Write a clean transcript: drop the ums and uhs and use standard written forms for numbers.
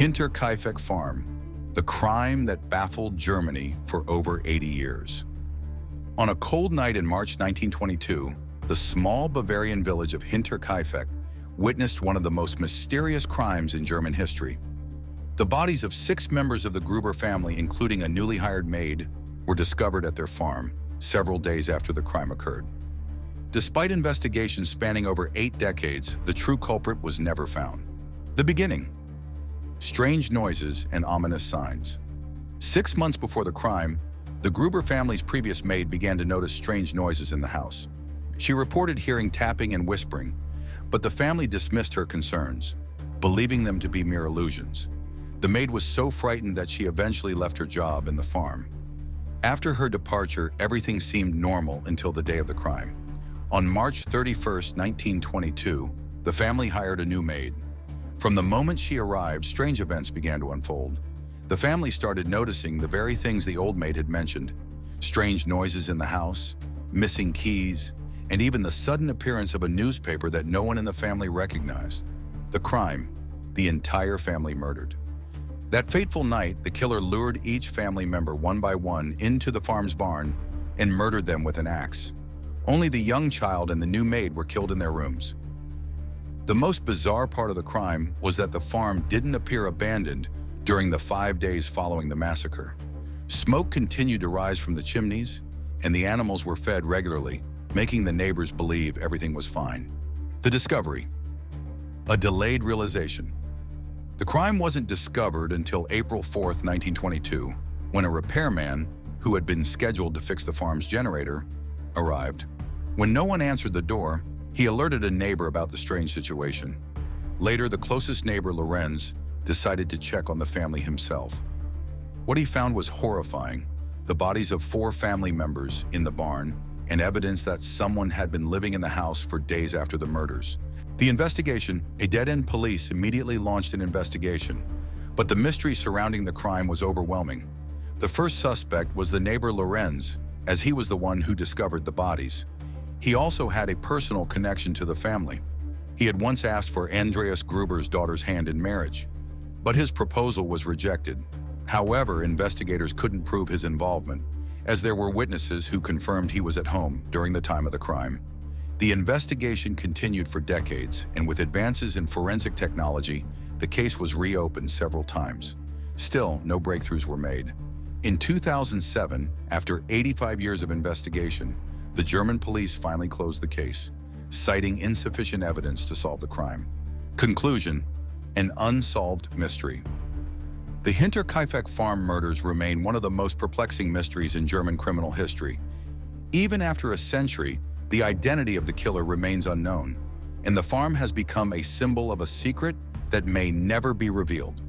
Hinterkaifeck farm, the crime that baffled Germany for over 80 years. On a cold night in March 1922, the small Bavarian village of Hinterkaifeck witnessed one of the most mysterious crimes in German history. The bodies of 6 members of the Gruber family, including a newly hired maid, were discovered at their farm several days after the crime occurred. Despite investigations spanning over 8 decades, the true culprit was never found. The beginning. Strange noises and ominous signs. 6 months before the crime, the Gruber family's previous maid began to notice strange noises in the house. She reported hearing tapping and whispering, but the family dismissed her concerns, believing them to be mere illusions. The maid was so frightened that she eventually left her job in the farm. After her departure, everything seemed normal until the day of the crime. On March 31, 1922, the family hired a new maid. From the moment she arrived, strange events began to unfold. The family started noticing the very things the old maid had mentioned: strange noises in the house, missing keys, and even the sudden appearance of a newspaper that no one in the family recognized. The crime, the entire family murdered. That fateful night, the killer lured each family member one by one into the farm's barn and murdered them with an axe. Only the young child and the new maid were killed in their rooms. The most bizarre part of the crime was that the farm didn't appear abandoned during the 5 days following the massacre. Smoke continued to rise from the chimneys, and the animals were fed regularly, making the neighbors believe everything was fine. The discovery. A delayed realization. The crime wasn't discovered until April 4, 1922, when a repairman, who had been scheduled to fix the farm's generator, arrived. When no one answered the door, he alerted a neighbor about the strange situation. Later, the closest neighbor, Lorenz, decided to check on the family himself. What he found was horrifying: the bodies of 4 family members in the barn, and evidence that someone had been living in the house for days after the murders. The investigation, a dead-end police immediately launched an investigation, but the mystery surrounding the crime was overwhelming. The first suspect was the neighbor Lorenz, as he was the one who discovered the bodies. He also had a personal connection to the family. He had once asked for Andreas Gruber's daughter's hand in marriage, but his proposal was rejected. However, investigators couldn't prove his involvement, as there were witnesses who confirmed he was at home during the time of the crime. The investigation continued for decades, and with advances in forensic technology, the case was reopened several times. Still, no breakthroughs were made. In 2007, after 85 years of investigation, the German police finally closed the case, citing insufficient evidence to solve the crime. Conclusion: an unsolved mystery. The Hinterkaifeck farm murders remain one of the most perplexing mysteries in German criminal history. Even after a century, the identity of the killer remains unknown, and the farm has become a symbol of a secret that may never be revealed.